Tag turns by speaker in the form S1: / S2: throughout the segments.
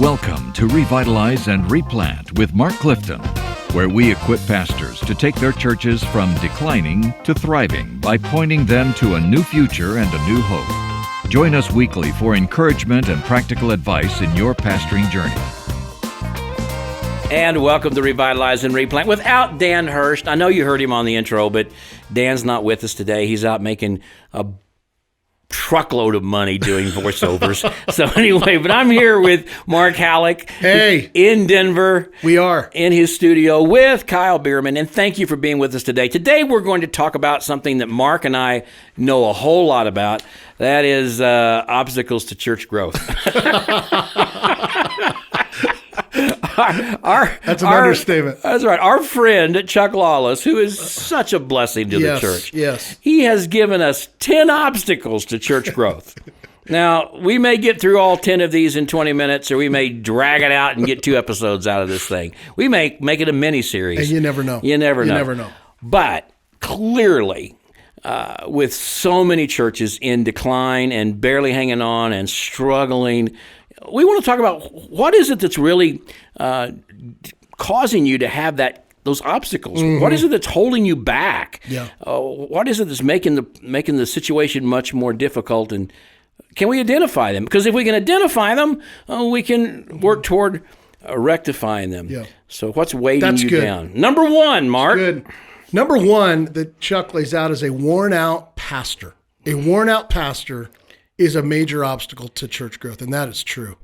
S1: Welcome to Revitalize and Replant with Mark Clifton, where we equip pastors to take their churches from declining to thriving by pointing them to a new future and a new hope. Join us weekly for encouragement and practical advice in your pastoring journey.
S2: And welcome to Revitalize and Replant without Dan Hurst. I know you heard him on the intro, but Dan's not with us today. He's out making a truckload of money doing voiceovers. So anyway, but I'm here with Mark Hallock.
S3: Hey.
S2: In Denver.
S3: We are.
S2: In his studio with Kyle Bierman. And thank you for being with us today. Today we're going to talk about something that Mark and I know a whole lot about. That is obstacles to church growth.
S3: That's an understatement.
S2: That's right. Our friend, Chuck Lawless, who is such a blessing to the church.
S3: Yes.
S2: He has given us 10 obstacles to church growth. Now, we may get through all 10 of these in 20 minutes, or we may drag it out and get 2 episodes out of this thing. We may make it a mini-series.
S3: And you never know.
S2: You never know.
S3: You never know.
S2: But clearly, with so many churches in decline and barely hanging on and struggling, we want to talk about what is it that's really causing you to have those obstacles. Mm-hmm. What is it that's holding you back?
S3: Yeah.
S2: What is it that's making the situation much more difficult? And can we identify them? Because if we can identify them, we can work toward rectifying them.
S3: Yeah.
S2: So what's weighing you
S3: good.
S2: down? Number one, Mark.
S3: Good. Number one that Chuck lays out is a worn-out pastor. A worn-out pastor is a major obstacle to church growth, and that is true.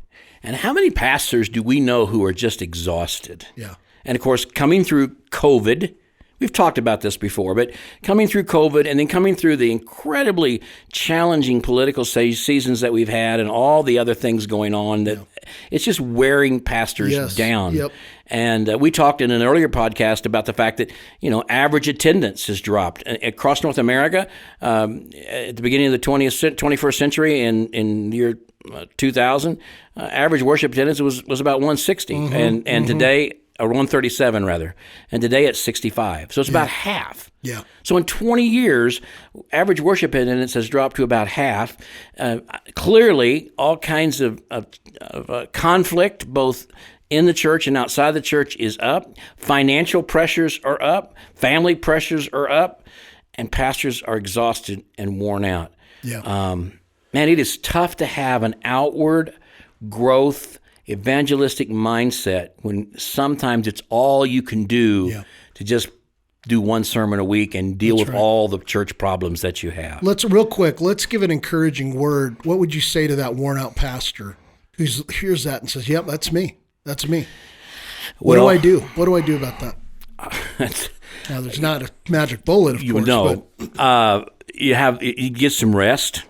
S2: And how many pastors do we know who are just exhausted?
S3: Yeah.
S2: And of course, coming through COVID, we've talked about this before, but coming through COVID and then coming through the incredibly challenging political seasons that we've had and all the other things going on, that it's just wearing pastors down.
S3: Yep.
S2: And we talked in an earlier podcast about the fact that, average attendance has dropped. Across North America, at the beginning of the 21st century in the year 2000, average worship attendance was about 160. Mm-hmm, and today, or 137 rather, and today it's 65. So it's about half.
S3: Yeah.
S2: So in 20 years, average worship attendance has dropped to about half. Clearly, all kinds of conflict, both in the church and outside the church, is up. Financial pressures are up. Family pressures are up. And pastors are exhausted and worn out.
S3: Yeah.
S2: Man, it is tough to have an outward growth, evangelistic mindset when sometimes it's all you can do to just do one sermon a week and deal with all the church problems that you have.
S3: Let's give an encouraging word. What would you say to that worn-out pastor who hears that and says, yep, that's me. That's me. What do I do? What do I do about that? Now, there's not a magic bullet, of course.
S2: No. You get some rest.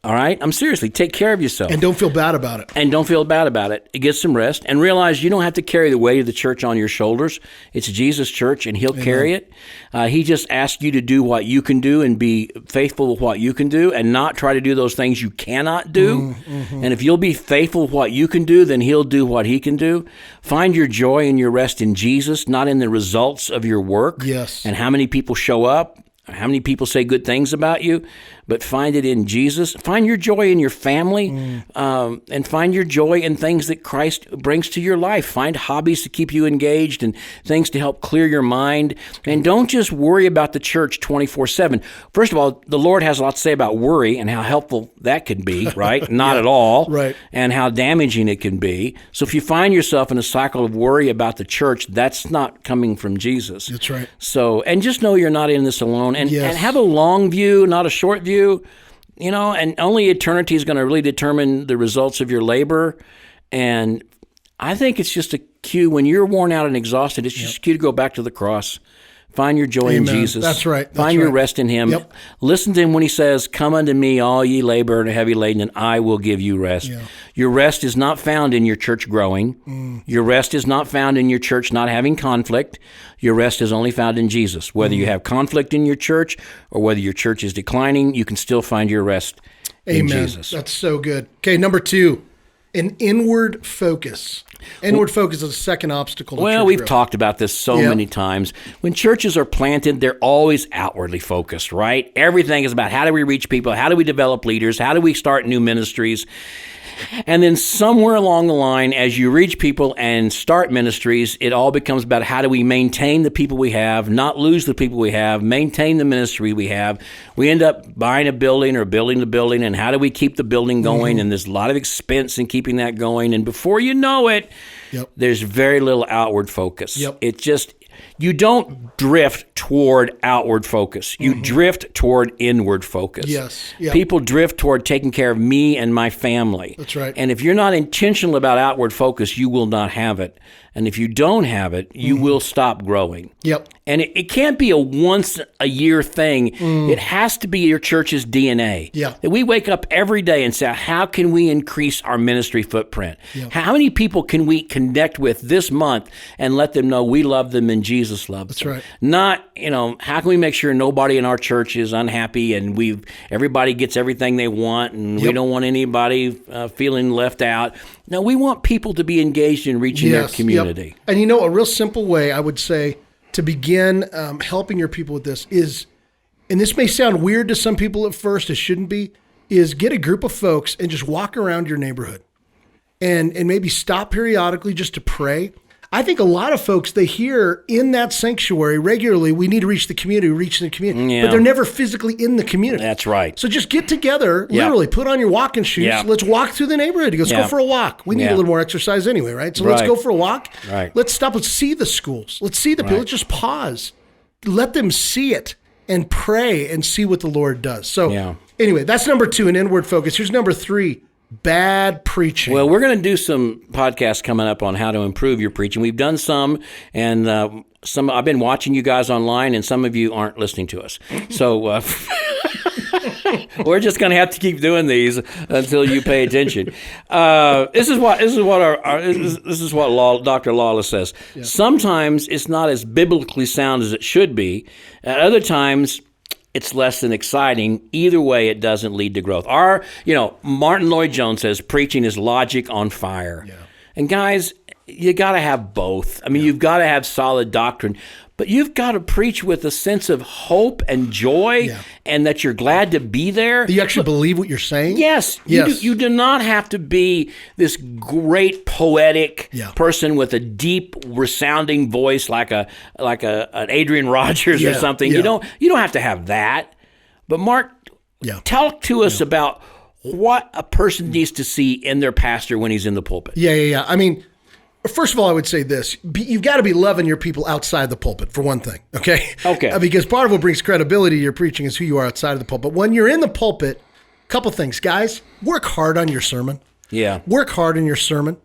S2: All right? Seriously, take care of yourself.
S3: And don't feel bad about it.
S2: Get some rest and realize you don't have to carry the weight of the church on your shoulders. It's Jesus' church, and he'll carry it. He just asks you to do what you can do and be faithful with what you can do and not try to do those things you cannot do. Mm-hmm. And if you'll be faithful with what you can do, then he'll do what he can do. Find your joy and your rest in Jesus, not in the results of your work.
S3: Yes.
S2: And how many people show up, how many people say good things about you, but find it in Jesus. Find your joy in your family, and find your joy in things that Christ brings to your life. Find hobbies to keep you engaged and things to help clear your mind. And don't just worry about the church 24/7. First of all, the Lord has a lot to say about worry and how helpful that can be, right? Not at all.
S3: Right.
S2: And how damaging it can be. So if you find yourself in a cycle of worry about the church, that's not coming from Jesus.
S3: That's right.
S2: So, and just know you're not in this alone. And have a long view, not a short view. And only eternity is going to really determine the results of your labor. And I think it's just a cue when you're worn out and exhausted, it's just a cue to go back to the cross. Find your joy in Jesus.
S3: That's right.
S2: Find your rest in him.
S3: Yep.
S2: Listen to him when he says, "Come unto me, all ye labor and are heavy laden, and I will give you rest."
S3: Yeah.
S2: Your rest is not found in your church growing. Your rest is not found in your church not having conflict. Your rest is only found in Jesus. Whether you have conflict in your church or whether your church is declining, you can still find your rest in Jesus.
S3: That's so good. Okay, number 2. An inward focus. Inward focus is the second obstacle to
S2: Well,
S3: church
S2: we've
S3: growth.
S2: talked about this so many times. When churches are planted, they're always outwardly focused, right? Everything is about how do we reach people? How do we develop leaders? How do we start new ministries? And then somewhere along the line, as you reach people and start ministries, it all becomes about how do we maintain the people we have, not lose the people we have, maintain the ministry we have. We end up buying a building or building the building, and how do we keep the building going? And there's a lot of expense in keeping that going. And before you know it, there's very little outward focus. It just... You don't drift toward outward focus. You drift toward inward focus. People drift toward taking care of me and my family.
S3: That's right.
S2: And if you're not intentional about outward focus, you will not have it. And if you don't have it, you will stop growing. And it can't be a once-a-year thing. It has to be your church's DNA. That we wake up every day and say, how can we increase our ministry footprint? How many people can we connect with this month and let them know we love them and Jesus loves them?
S3: That's right.
S2: Not, how can we make sure nobody in our church is unhappy and everybody gets everything they want and we don't want anybody feeling left out? No, we want people to be engaged in reaching their community.
S3: And a real simple way I would say to begin helping your people with this is, and this may sound weird to some people at first, it shouldn't be, is get a group of folks and just walk around your neighborhood and maybe stop periodically just to pray. I think a lot of folks, they hear in that sanctuary regularly, we need to reach the community, but they're never physically in the community.
S2: That's right.
S3: So just get together, literally put on your walking shoes. Let's walk through the neighborhood. Let's go for a walk. We need a little more exercise anyway, right? So let's go for a walk. Let's stop. Let's see the schools. Let's see the people. Let's just pause. Let them see it and pray and see what the Lord does. So anyway, that's number 2, an inward focus. Here's number 3. Bad preaching.
S2: Well, we're going to do some podcasts coming up on how to improve your preaching. We've done some, and I've been watching you guys online, and some of you aren't listening to us. So we're just going to have to keep doing these until you pay attention. This is what Dr. Lawless says. Sometimes it's not as biblically sound as it should be. At other times, it's less than exciting. Either way, it doesn't lead to growth. Martin Lloyd-Jones says preaching is logic on fire. And guys, you got to have both. I mean, you've got to have solid doctrine, but you've got to preach with a sense of hope and joy and that you're glad to be there.
S3: Do you actually believe what you're saying?
S2: Yes. You do not have to be this great poetic person with a deep resounding voice like an Adrian Rogers or something. You don't have to have that. But Mark, talk to us about what a person needs to see in their pastor when he's in the pulpit.
S3: I mean, first of all, I would say this. You've got to be loving your people outside the pulpit, for one thing, okay? Because part of what brings credibility to your preaching is who you are outside of the pulpit. When you're in the pulpit, a couple things. Guys, work hard on your sermon. Work hard on your sermon.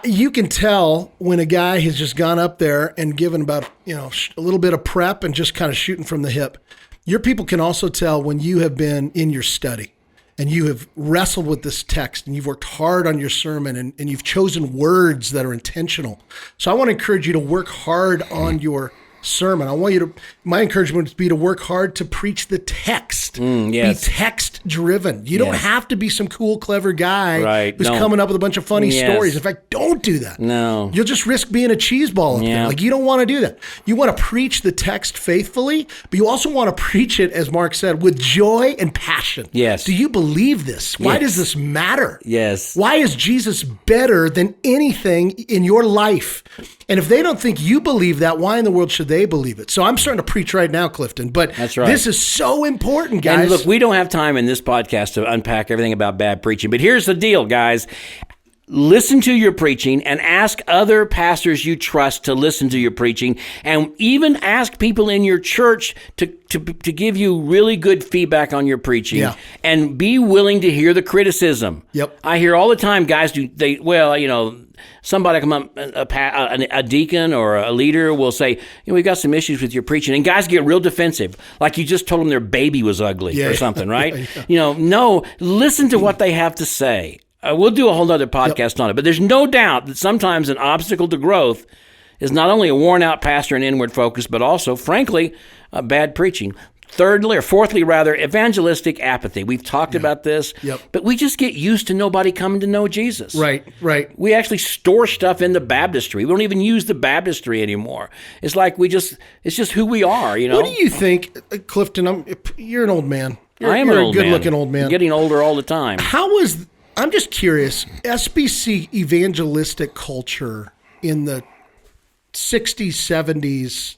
S3: You can tell when a guy has just gone up there and given about, a little bit of prep and just kind of shooting from the hip. Your people can also tell when you have been in your study and you have wrestled with this text and you've worked hard on your sermon and you've chosen words that are intentional. So I want to encourage you to work hard on your sermon. My encouragement would be to work hard to preach the text. Be text driven. You don't have to be some cool, clever guy who's coming up with a bunch of funny stories. In fact, don't do that.
S2: No.
S3: You'll just risk being a cheese ball up there. Like, you don't want to do that. You want to preach the text faithfully, but you also want to preach it, as Mark said, with joy and passion. Do you believe this? Why does this matter? Why is Jesus better than anything in your life? And if they don't think you believe that, why in the world should they believe it? So I'm starting to preach right now, Clifton, but this is so important, guys.
S2: And look, we don't have time in this podcast to unpack everything about bad preaching, but here's the deal, guys. Listen to your preaching and ask other pastors you trust to listen to your preaching, and even ask people in your church to give you really good feedback on your preaching, and be willing to hear the criticism. I hear all the time guys somebody come up, a deacon or a leader will say, we've got some issues with your preaching, and guys get real defensive, like you just told them their baby was ugly or something, right? No, listen to what they have to say. We'll do a whole other podcast on it, but there's no doubt that sometimes an obstacle to growth is not only a worn-out pastor and inward focus, but also, frankly, bad preaching. Fourthly, evangelistic apathy. We've talked about this, but we just get used to nobody coming to know Jesus.
S3: Right.
S2: We actually store stuff in the baptistry. We don't even use the baptistry anymore. It's like it's just who we are, you know?
S3: What do you think, Clifton, you're an old man.
S2: I am an old man.
S3: You're a good-looking old man.
S2: I'm getting older all the time.
S3: I'm just curious, SBC Evangelistic Culture in the 60s, 70s,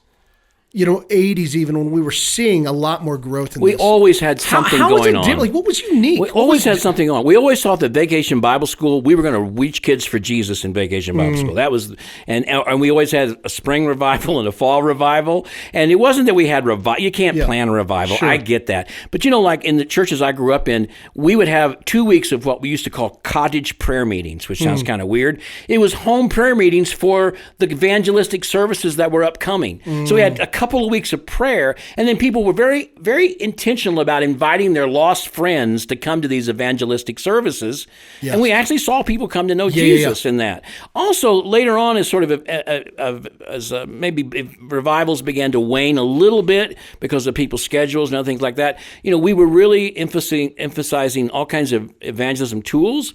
S3: 80s even, when we were seeing a lot more growth in this.
S2: We always had something going on.
S3: Like, what was unique?
S2: We always had something on. We always thought that Vacation Bible School, we were going to reach kids for Jesus in Vacation Bible School. That was, and we always had a spring revival and a fall revival. And it wasn't that we had revival. You can't plan a revival. Sure. I get that. But like in the churches I grew up in, we would have 2 weeks of what we used to call cottage prayer meetings, which sounds kind of weird. It was home prayer meetings for the evangelistic services that were upcoming. So we had a couple of weeks of prayer, and then people were very, very intentional about inviting their lost friends to come to these evangelistic services, and we actually saw people come to know Jesus in that. Also, later on, as sort of maybe revivals began to wane a little bit because of people's schedules and other things like that, we were really emphasizing all kinds of evangelism tools.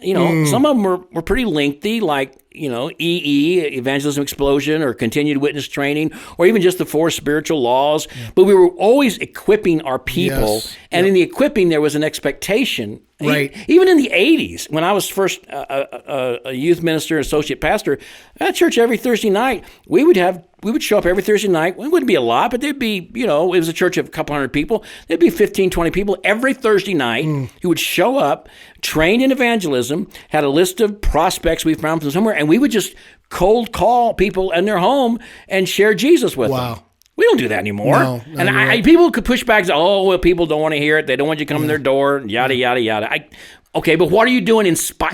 S2: Some of them were pretty lengthy, like Evangelism Explosion, or Continued Witness Training, or even just the 4 spiritual laws. But we were always equipping our people, and in the equipping there was an expectation.
S3: Right.
S2: Even in the 80s, when I was first a youth minister, associate pastor at church every Thursday night, we would show up every Thursday night. It wouldn't be a lot, but there'd be, it was a church of a couple hundred people. There'd be 15, 20 people every Thursday night who would show up, trained in evangelism, had a list of prospects we found from somewhere, and we would just cold call people in their home and share Jesus with them. We don't do that anymore.
S3: No,
S2: and people could push back and say, people don't want to hear it. They don't want you to come in their door, yada, yada, yada. Okay, but what are you doing instead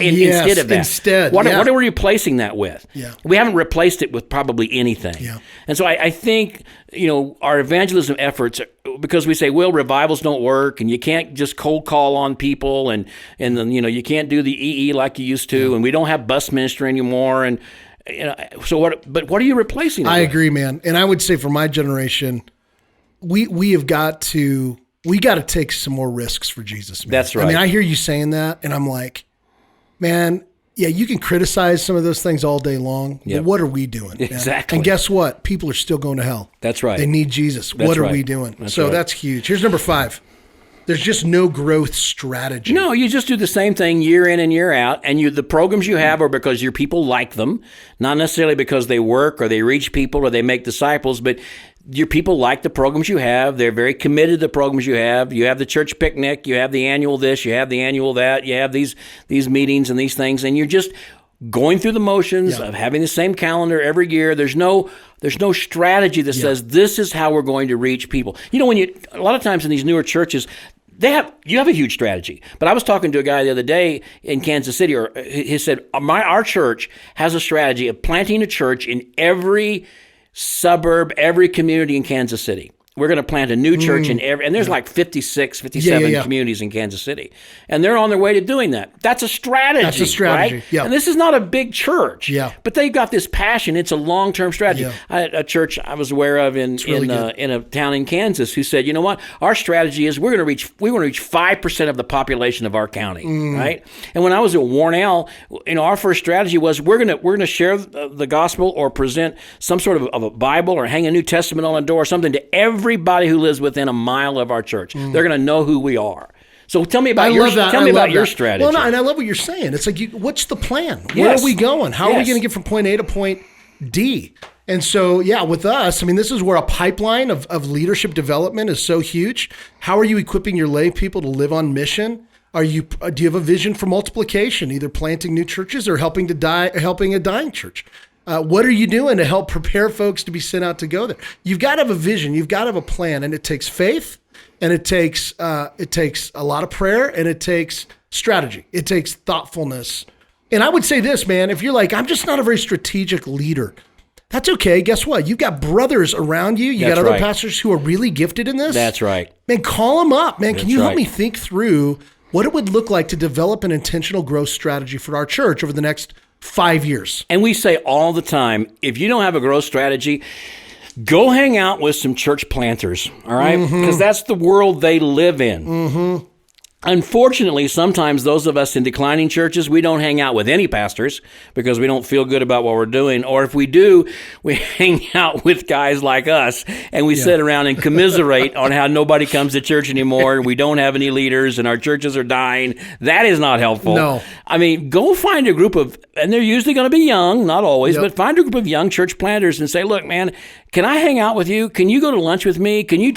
S2: of that? What are we replacing that with?
S3: Yeah.
S2: We haven't replaced it with probably anything.
S3: Yeah.
S2: And so I think, our evangelism efforts, because we say, revivals don't work, and you can't just cold call on people, and then, you can't do the EE like you used to, and we don't have bus ministry anymore, and so what? But what are you replacing it with?
S3: I agree, man. And I would say for my generation, we have got to take some more risks for Jesus, man.
S2: That's right.
S3: I mean, I hear you saying that, and I'm like, man, you can criticize some of those things all day long, but what are we doing?
S2: Exactly.
S3: Man? And guess what? People are still going to hell.
S2: That's right.
S3: They need Jesus. What are we doing? That's huge. Here's number 5. There's just no growth strategy.
S2: No, you just do the same thing year in and year out, and the programs you have are because your people like them, not necessarily because they work or they reach people or they make disciples, but your people like the programs you have. They're very committed to the programs you have. You have the church picnic, you have the annual this, you have the annual that, you have these meetings and these things, and you're just going through the motions of having the same calendar every year. There's no strategy that says this is how we're going to reach people. A lot of times in these newer churches, you have a huge strategy. But I was talking to a guy the other day in Kansas City, or he said, our church has a strategy of planting a church in every suburb, every community in Kansas City. We're going to plant a new church in and there's like 56, 57 communities in Kansas City. And they're on their way to doing that. That's a strategy. Right?
S3: Yeah.
S2: And this is not a big church.
S3: Yeah.
S2: But they've got this passion. It's a long-term strategy.
S3: Yeah.
S2: I had a church I was aware of in a town in Kansas who said, you know what? Our strategy is we want to reach 5% of the population of our county, right? And when I was at Warnell, our first strategy was we're going to share the gospel or present some sort of a Bible or hang a New Testament on a door or something to everybody who lives within a mile of our church. They're going to know who we are. So tell me about your strategy.
S3: Well, no, and I love what you're saying. It's like, what's the plan? Where are we going? How are we going to get from point A to point D? And so, with us, this is where a pipeline of leadership development is so huge. How are you equipping your lay people to live on mission? Do you have a vision for multiplication, either planting new churches or helping a dying church? What are you doing to help prepare folks to be sent out to go there? You've got to have a vision. You've got to have a plan, and it takes faith, and it takes a lot of prayer, and it takes strategy. It takes thoughtfulness. And I would say this, man, if you're like, I'm just not a very strategic leader, that's okay. Guess what? You've got brothers around you. You got other pastors who are really gifted in this.
S2: That's right.
S3: Man, call them up. Man, can you help me think through what it would look like to develop an intentional growth strategy for our church over the next 5 years?
S2: And we say all the time, if you don't have a growth strategy, Go hang out with some church planters, all right? Because that's the world they live in. Unfortunately, sometimes those of us in declining churches, we don't hang out with any pastors because we don't feel good about what we're doing. Or if we do, we hang out with guys like us and we sit around and commiserate on how nobody comes to church anymore and we don't have any leaders and our churches are dying. That is not helpful.
S3: No.
S2: I mean, go find a group of, and they're usually going to be young, not always, but find a group of young church planters and say, look, man, can I hang out with you? Can you go to lunch with me? Can you?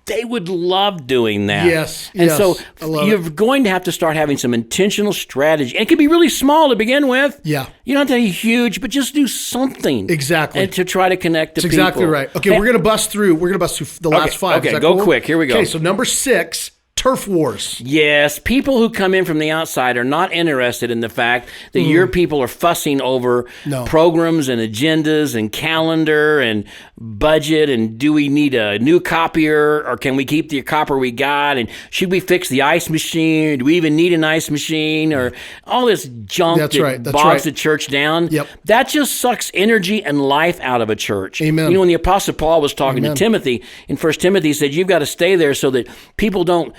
S2: They would love doing that.
S3: Yes.
S2: And so you're going to have to start having some intentional strategy. And it can be really small to begin with.
S3: Yeah.
S2: You don't have to be huge, but just do something.
S3: Exactly.
S2: And to try to connect to
S3: That's
S2: people.
S3: exactly right. Okay, we're going to bust through the last 5.
S2: Okay, go quick. Here we go.
S3: Okay, so number 6, turf wars.
S2: Yes, people who come in from the outside are not interested in the fact that your people are fussing over programs and agendas and calendar and budget and do we need a new copier or can we keep the copper we got and should we fix the ice machine? Do we even need an ice machine or all this junk that bogs the church down?
S3: Yep.
S2: That just sucks energy and life out of a church.
S3: Amen.
S2: You know, when the Apostle Paul was talking to Timothy in 1 Timothy, he said, you've got to stay there so that people don't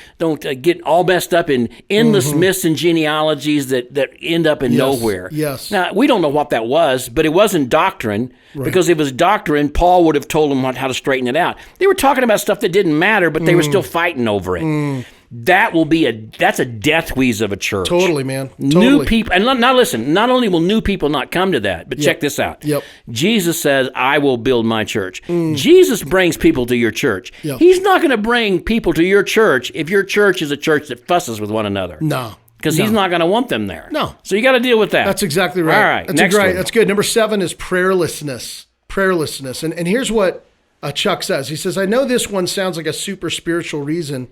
S2: get all messed up in endless myths and genealogies that end up in nowhere.
S3: Yes.
S2: Now, we don't know what that was, but it wasn't doctrine, because if it was doctrine, Paul would have told them how to straighten it out. They were talking about stuff that didn't matter, but they were still fighting over it. That's a death wheeze of a church.
S3: Totally, man. Totally.
S2: New people, and now listen, not only will new people not come to that, but check this out.
S3: Yep.
S2: Jesus says, I will build my church. Jesus brings people to your church.
S3: Yep.
S2: He's not going to bring people to your church if your church is a church that fusses with one another.
S3: No.
S2: Because he's not going to want them there.
S3: No.
S2: So you got to deal with that.
S3: That's exactly right.
S2: All right,
S3: That's
S2: next one.
S3: That's good. Number 7 is prayerlessness. Prayerlessness. And here's what Chuck says. He says, I know this one sounds like a super spiritual reason,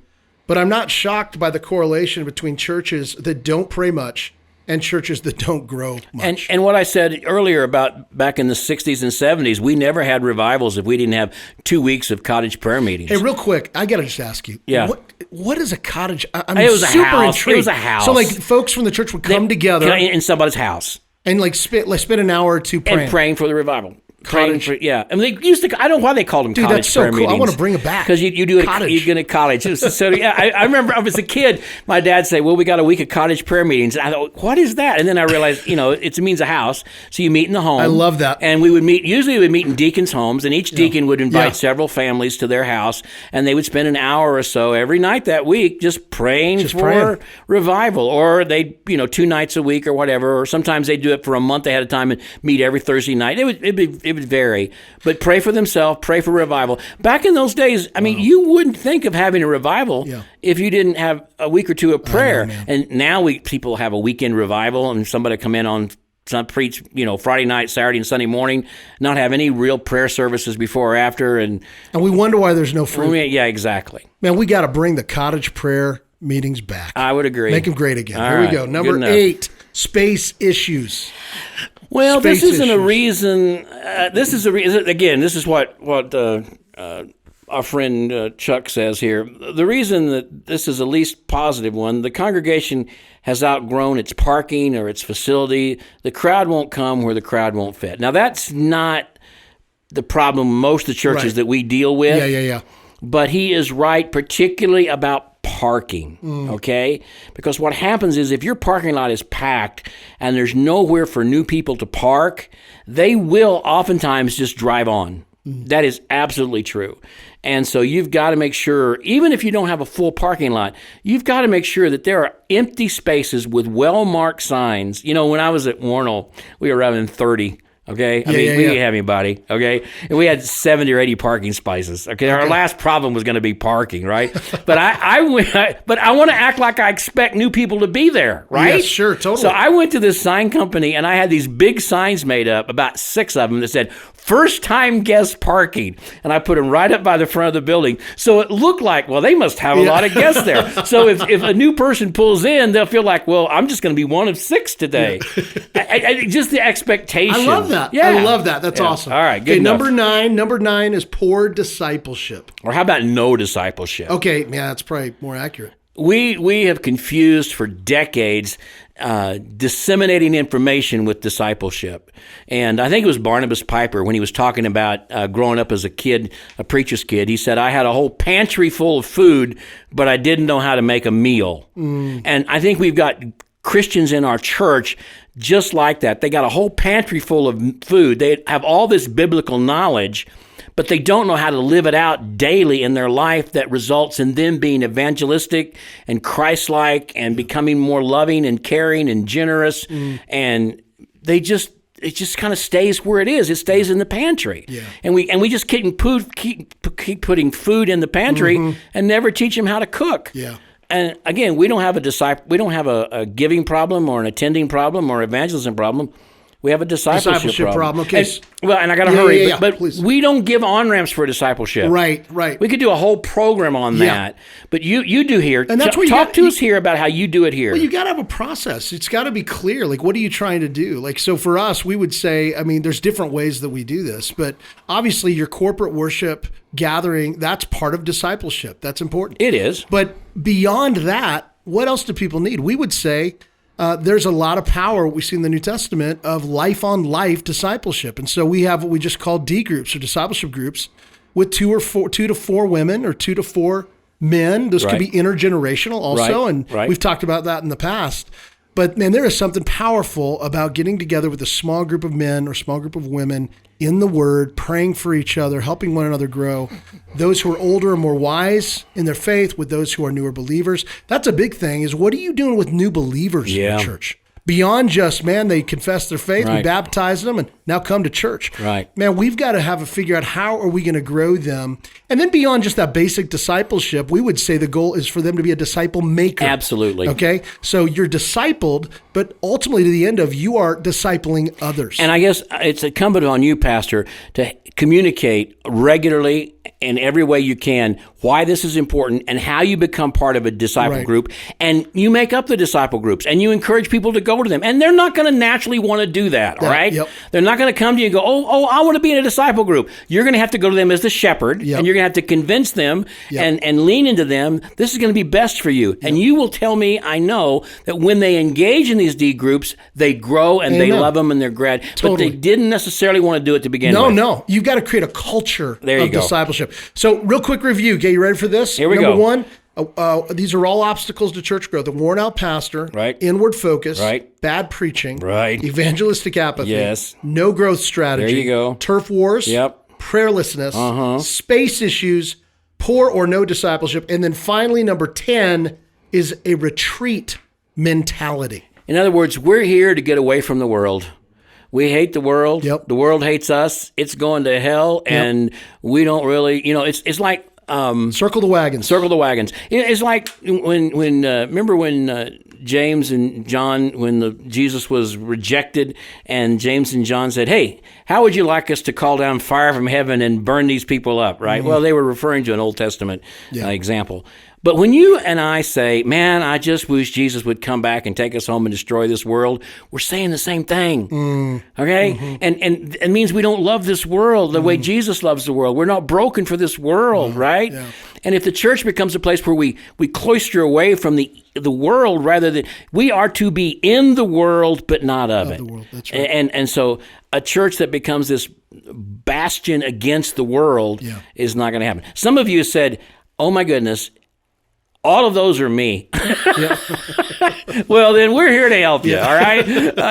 S3: but I'm not shocked by the correlation between churches that don't pray much and churches that don't grow much.
S2: And what I said earlier about back in the 60s and 70s, we never had revivals if we didn't have 2 weeks of cottage prayer meetings.
S3: Hey, real quick, I got to just ask you.
S2: Yeah.
S3: What is a cottage? I'm
S2: It was a
S3: super
S2: house.
S3: intrigued.
S2: It was a house.
S3: So like folks from the church would come together
S2: in somebody's house
S3: and like spend an hour or two praying.
S2: and praying for the revival.
S3: Cottage.
S2: And they used to. I don't know why they called them
S3: Dude,
S2: cottage
S3: that's so
S2: prayer
S3: cool.
S2: meetings.
S3: I want to bring it back.
S2: Because you do it.
S3: Cottage.
S2: You get a cottage. So yeah, I remember I was a kid. My dad say, "Well, we got a week of cottage prayer meetings." And I thought, "What is that?" And then I realized, it means a house. So you meet in the home.
S3: I love that.
S2: And we would meet. Usually, we would meet in deacons' homes, and each deacon would invite several families to their house, and they would spend an hour or so every night that week just praying for revival, or they, 2 nights a week or whatever, or sometimes they do it for a month ahead of time and meet every Thursday night. It would vary. But pray for themselves, pray for revival. Back in those days, I mean, you wouldn't think of having a revival if you didn't have a week or two of prayer. And now people have a weekend revival, and somebody come in on preach, Friday night, Saturday, and Sunday morning, not have any real prayer services before or after, and
S3: we wonder why there's no fruit.
S2: Yeah, exactly.
S3: Man, we got to bring the cottage prayer meetings back.
S2: I would agree.
S3: Make them great again.
S2: All
S3: Here
S2: right,
S3: we go. Number 8, space issues.
S2: Well,
S3: Space
S2: this isn't
S3: issues.
S2: a reason. This is a reason. Again, this is what our friend Chuck says here. The reason that this is the least positive one, the congregation has outgrown its parking or its facility. The crowd won't come where the crowd won't fit. Now, that's not the problem most of the churches that we deal with.
S3: Yeah.
S2: But he is right, particularly about parking, okay? Because what happens is if your parking lot is packed and there's nowhere for new people to park, they will oftentimes just drive on. That is absolutely true. And so you've got to make sure, even if you don't have a full parking lot, you've got to make sure that there are empty spaces with well-marked signs. When I was at Warnell, we were having 30. Okay, we didn't have anybody. Okay, and we had 70 or 80 parking spaces. Okay, our last problem was going to be parking, right? But I want to act like I expect new people to be there, right?
S3: Yes, sure, totally.
S2: So I went to this sign company and I had these big signs made up, about 6 of them, that said "First-time guest parking," and I put them right up by the front of the building, so it looked like, well, they must have a lot of guests there. So if a new person pulls in, they'll feel like, well, I'm just going to be one of 6 today. Just the expectation.
S3: I love that.
S2: Yeah.
S3: I love that. That's awesome.
S2: All right, good enough.
S3: Number 9 is poor discipleship.
S2: Or how about no discipleship?
S3: Okay, yeah, that's probably more accurate.
S2: We have confused for decades disseminating information with discipleship. And I think it was Barnabas Piper when he was talking about growing up as a kid, a preacher's kid. He said, I had a whole pantry full of food, but I didn't know how to make a meal. And I think we've got Christians in our church just like that. They got a whole pantry full of food. They have all this biblical knowledge, but they don't know how to live it out daily in their life that results in them being evangelistic and Christ-like and becoming more loving and caring and generous. And it just kind of stays where it is. It stays in the pantry. Yeah. And we just keep putting food in the pantry and never teach them how to cook. Yeah. And again, we don't have a giving problem or an attending problem or evangelism problem. We have a discipleship problem.
S3: Okay.
S2: And I got to hurry. But we don't give on-ramps for discipleship.
S3: Right.
S2: We could do a whole program on that. But you do here.
S3: And that's what
S2: talk to us here about how you do it here.
S3: Well, you got to have a process. It's got to be clear. Like, what are you trying to do? Like, so for us, we would say, I mean, there's different ways that we do this. But obviously, your corporate worship gathering, that's part of discipleship. That's important.
S2: It is.
S3: But beyond that, what else do people need? We would say, there's a lot of power we see in the New Testament of life-on-life discipleship. And so we have what we just call D groups or discipleship groups with 2 to 4 women or 2 to 4 men. Those could be intergenerational also, and we've talked about that in the past. But man, there is something powerful about getting together with a small group of men or small group of women in the Word, praying for each other, helping one another grow. Those who are older and more wise in their faith with those who are newer believers. That's a big thing, is what are you doing with new believers in the church? Beyond just, man, they confess their faith, we baptize them, and now come to church. Man, we've got to figure out how are we going to grow them. And then beyond just that basic discipleship, we would say the goal is for them to be a disciple maker.
S2: Absolutely.
S3: Okay? So you're discipled, but ultimately to the end of, you are discipling others.
S2: And I guess it's incumbent on you, Pastor, to communicate regularly in every way you can why this is important and how you become part of a disciple group. And you make up the disciple groups and you encourage people to go to them. And they're not going to naturally want to do that, all right? They're not going to come to you and go, oh, I want to be in a disciple group. You're going to have to go to them as the shepherd, and you're going to have to convince them and lean into them. This is going to be best for you. And you will tell me, I know, that when they engage in these D groups, they grow and they love them and they're glad. But they didn't necessarily want to do it to begin with.
S3: No. You've got to create a culture of discipleship. So real quick review. Okay, you ready for this?
S2: Here we
S3: go.
S2: Number
S3: 1, these are all obstacles to church growth. A worn out pastor, inward focus, bad preaching, evangelistic apathy, no growth strategy,
S2: there you go.
S3: Turf wars, prayerlessness, space issues, poor or no discipleship. And then finally, number 10 is a retreat mentality.
S2: In other words, we're here to get away from the world. We hate the world. The world hates us. It's going to hell, and we don't really, it's like...
S3: circle the wagons.
S2: Circle the wagons. It's like when remember when James and John, when Jesus was rejected, and James and John said, hey, how would you like us to call down fire from heaven and burn these people up, right? Well, they were referring to an Old Testament example. But when you and I say, man, I just wish Jesus would come back and take us home and destroy this world, we're saying the same thing, okay? And it means we don't love this world the way Jesus loves the world. We're not broken for this world, right? And if the church becomes a place where we cloister away from the world rather than, we are to be in the world but not of it.
S3: The world. That's right.
S2: And so a church that becomes this bastion against the world is not going to happen. Some of you said, oh my goodness, all of those are me. Well, then we're here to help you, all right?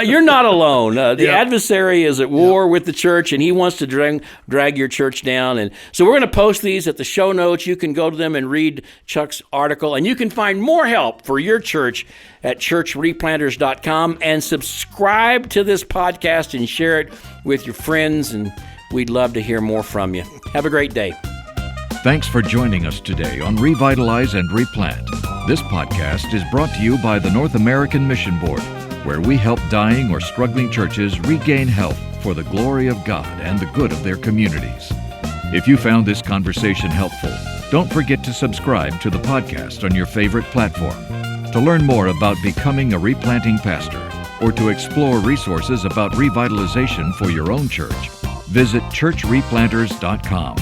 S2: You're not alone. The adversary is at war with the church, and he wants to drag your church down. And so we're going to post these at the show notes. You can go to them and read Chuck's article, and you can find more help for your church at churchreplanters.com, and subscribe to this podcast and share it with your friends, and we'd love to hear more from you. Have a great day.
S1: Thanks for joining us today on Revitalize and Replant. This podcast is brought to you by the North American Mission Board, where we help dying or struggling churches regain health for the glory of God and the good of their communities. If you found this conversation helpful, don't forget to subscribe to the podcast on your favorite platform. To learn more about becoming a replanting pastor or to explore resources about revitalization for your own church, visit churchreplanters.com.